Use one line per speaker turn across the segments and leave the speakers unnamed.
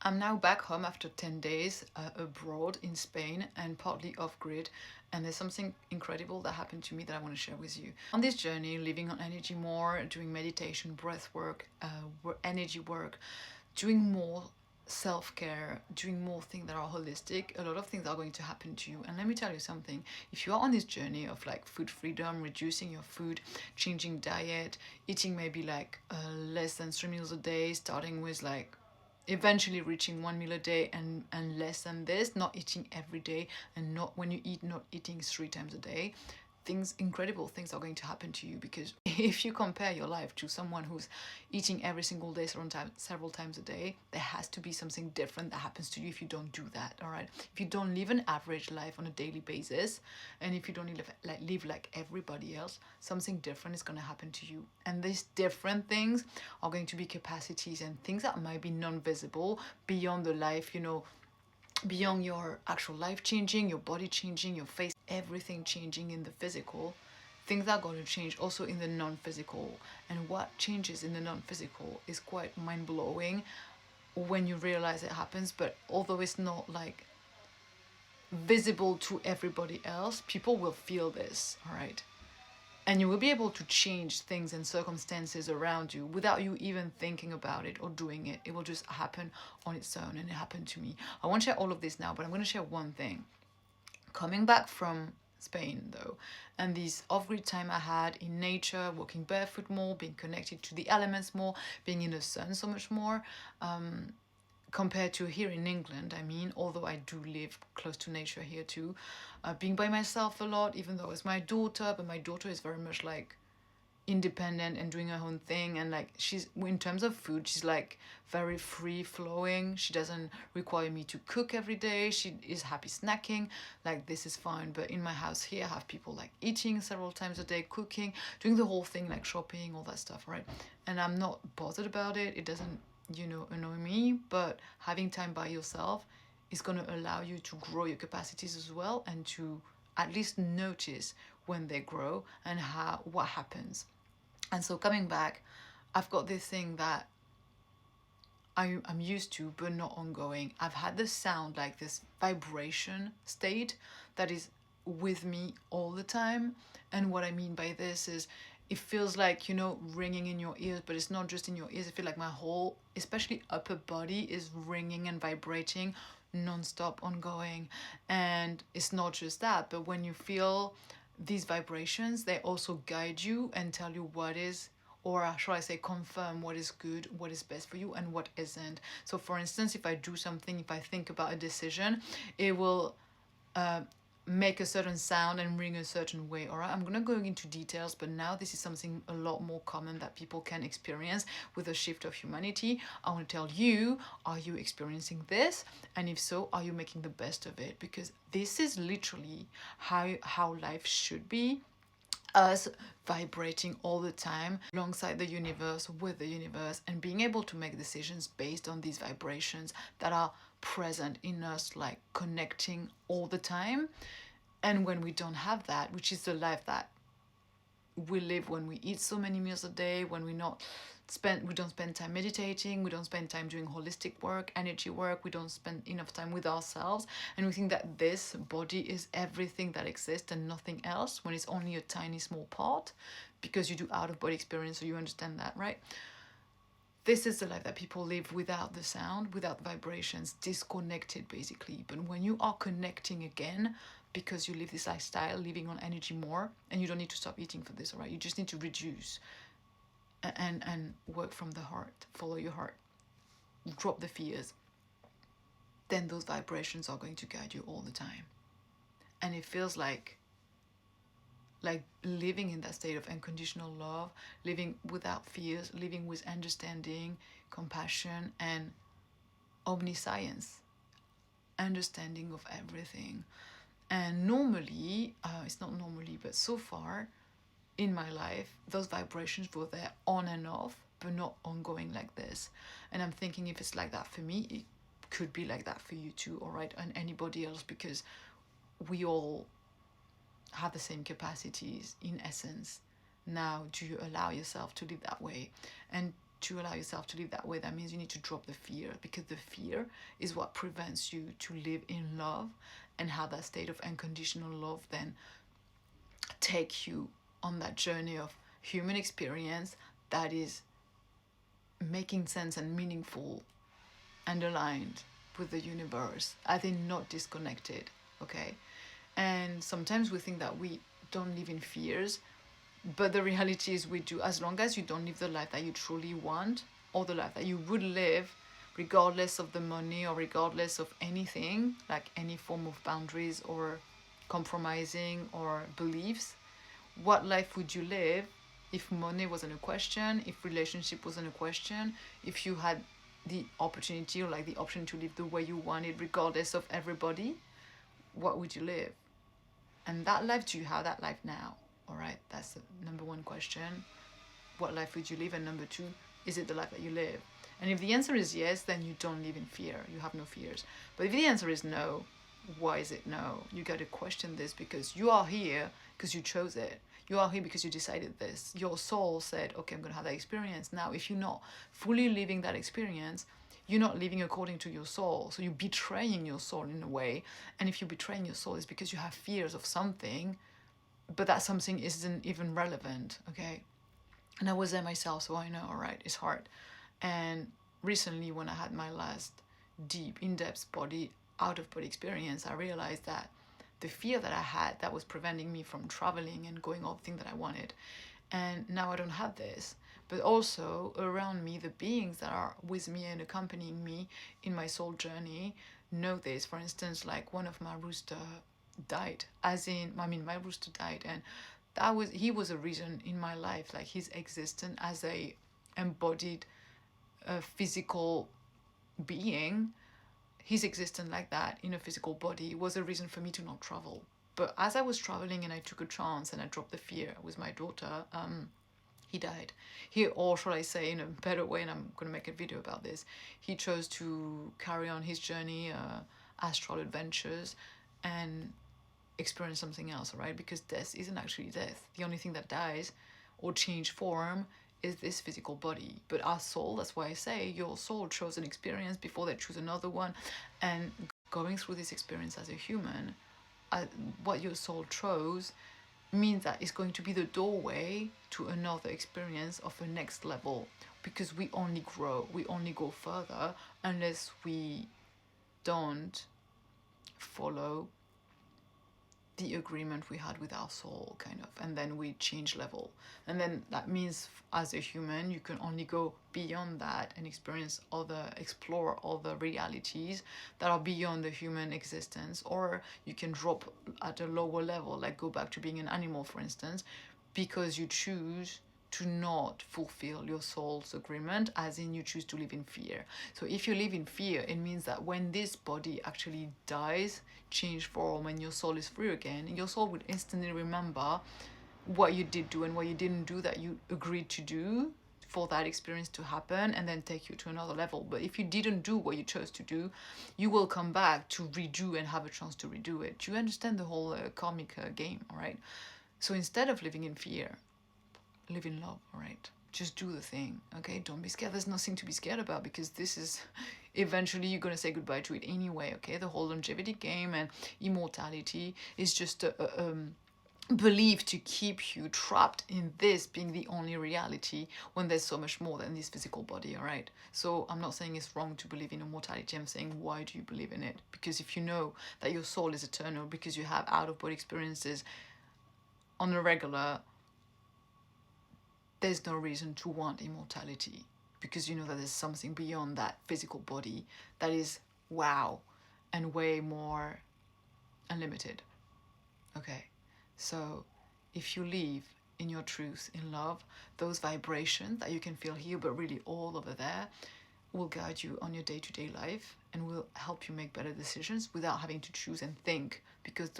I'm now back home after 10 days abroad in Spain and partly off-grid, and there's something incredible that happened to me that I want to share with you. On this journey, living on energy more, doing meditation, breath work, energy work, doing more self-care, doing more things that are holistic, a lot of things are going to happen to you. And let me tell you something, if you are on this journey of like food freedom, reducing your food, changing diet, eating maybe like less than 3 meals a day, starting with like eventually reaching 1 meal a day and less than this, not eating every day, and not when you eat, not eating 3 times a day, incredible things are going to happen to you. Because if you compare your life to someone who's eating every single day several times a day, there has to be something different that happens to you if you don't do that. All right, if you don't live an average life on a daily basis, and if you don't live like everybody else, something different is going to happen to you. And these different things are going to be capacities and things that might be non-visible beyond the life, beyond your actual life changing, your body changing, your face, everything changing in the physical. Things are going to change also in the non-physical. And what changes in the non-physical is quite mind-blowing when you realize it happens. But although it's not like visible to everybody else, people will feel this, all right? And you will be able to change things and circumstances around you without you even thinking about it or doing it. It will just happen on its own, and it happened to me. I won't share all of this now, but I'm going to share one thing. Coming back from Spain though, and this off-grid time I had in nature, walking barefoot more, being connected to the elements more, being in the sun so much more, compared to here in England, I mean, although I do live close to nature here too, being by myself a lot, even though it's my daughter, but my daughter is very much like independent and doing her own thing, and like she's, in terms of food, she's like very free flowing. She doesn't require me to cook every day. She is happy snacking, like this is fine. But in my house here, I have people like eating several times a day, cooking, doing the whole thing, like shopping, all that stuff, right? And I'm not bothered about it. It doesn't annoy me, but having time by yourself is going to allow you to grow your capacities as well, and to at least notice when they grow and what happens. And so coming back, I've got this thing that I'm used to, but not ongoing. I've had this sound, like this vibration state that is with me all the time. And what I mean by this is, it feels like, ringing in your ears, but it's not just in your ears. I feel like my whole, especially upper body, is ringing and vibrating non-stop, ongoing. And it's not just that, but when you feel these vibrations, they also guide you and tell you what is, or shall I say, confirm what is good, what is best for you, and what isn't. So for instance, if I do something, if I think about a decision, it will make a certain sound and ring a certain way. All right, I'm gonna go into details, but now this is something a lot more common that people can experience with a shift of humanity. I want to tell you, are you experiencing this? And if so, are you making the best of it? Because this is literally how life should be. Us vibrating all the time alongside the universe, with the universe, and being able to make decisions based on these vibrations that are present in us, like connecting all the time. And when we don't have that, which is the life that we live when we eat so many meals a day, when we don't spend time meditating, we don't spend time doing holistic work, energy work, we don't spend enough time with ourselves, and we think that this body is everything that exists and nothing else, when it's only a tiny small part, because you do out-of-body experience, so you understand that, right? This is the life that people live, without the sound, without the vibrations, disconnected basically. But when you are connecting again, because you live this lifestyle, living on energy more, and you don't need to stop eating for this, all right? You just need to reduce and work from the heart, follow your heart, drop the fears. Then those vibrations are going to guide you all the time. And it feels like living in that state of unconditional love, living without fears, living with understanding, compassion, and omniscience, understanding of everything. And normally, it's not normally, but so far in my life, those vibrations were there on and off, but not ongoing like this. And I'm thinking, if it's like that for me, it could be like that for you too, all right, and anybody else, because we all have the same capacities in essence. Now, do you allow yourself to live that way? And to allow yourself to live that way, that means you need to drop the fear, because the fear is what prevents you to live in love and have that state of unconditional love then take you on that journey of human experience that is making sense and meaningful and aligned with the universe, as in not disconnected, okay? And sometimes we think that we don't live in fears, but the reality is we do, as long as you don't live the life that you truly want, or the life that you would live, regardless of the money or regardless of anything, like any form of boundaries or compromising or beliefs. What life would you live if money wasn't a question, if relationship wasn't a question, if you had the opportunity, or like the option to live the way you wanted regardless of everybody? What would you live? And that life, do you have that life now? All right, that's the number one question. What life would you live? And number two, is it the life that you live? And if the answer is yes, then you don't live in fear. You have no fears. But if the answer is no, why is it no? You got to question this, because you are here because you chose it. You are here because you decided this. Your soul said, okay, I'm going to have that experience. Now, if you're not fully living that experience, you're not living according to your soul. So you're betraying your soul in a way. And if you're betraying your soul, it's because you have fears of something, but that something isn't even relevant, okay? And I was there myself, so I know, all right, it's hard. And recently, when I had my last deep, in-depth out-of-body experience, I realized that the fear that I had that was preventing me from traveling and going all the things that I wanted. And now I don't have this. But also around me, the beings that are with me and accompanying me in my soul journey know this. For instance, like one of my rooster died, my rooster died, and he was a reason in my life, like his existence as a embodied physical being, his existence like that in a physical body was a reason for me to not travel. But as I was traveling and I took a chance and I dropped the fear with my daughter, he died. Or shall I say in a better way, and I'm going to make a video about this, he chose to carry on his journey, astral adventures, and experience something else, right? Because death isn't actually death. The only thing that dies or change form is this physical body. But our soul, that's why I say your soul chose an experience before they choose another one. And going through this experience as a human, what your soul chose means that it's going to be the doorway to another experience of a next level, because we only grow, we only go further unless we don't follow the agreement we had with our soul, kind of, and then we change level. And then that means as a human you can only go beyond that and explore other realities that are beyond the human existence, or you can drop at a lower level, like go back to being an animal, for instance, because you choose to not fulfill your soul's agreement, as in you choose to live in fear. So if you live in fear, it means that when this body actually dies, change form, and your soul is free again, your soul would instantly remember what you did do and what you didn't do that you agreed to do for that experience to happen, and then take you to another level. But if you didn't do what you chose to do, you will come back to redo and have a chance to redo it. Do you understand the whole karmic game, all right? So instead of living in fear, live in love, all right? Just do the thing, okay? Don't be scared. There's nothing to be scared about, because this is eventually you're going to say goodbye to it anyway, okay? The whole longevity game and immortality is just a belief to keep you trapped in this being the only reality, when there's so much more than this physical body, all right? So I'm not saying it's wrong to believe in immortality. I'm saying, why do you believe in it? Because if you know that your soul is eternal, because you have out-of-body experiences on a regular, there's no reason to want immortality, because you know that there's something beyond that physical body that is wow and way more unlimited, okay? So if you live in your truth, in love, those vibrations that you can feel here but really all over there will guide you on your day-to-day life and will help you make better decisions without having to choose and think, because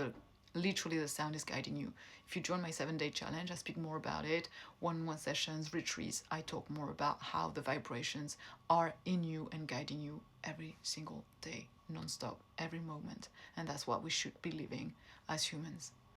literally the sound is guiding you. If you join my 7-day challenge, I speak more about it. One-on-one sessions, retreats, I talk more about how the vibrations are in you and guiding you every single day, non-stop, every moment. And that's what we should be living as humans.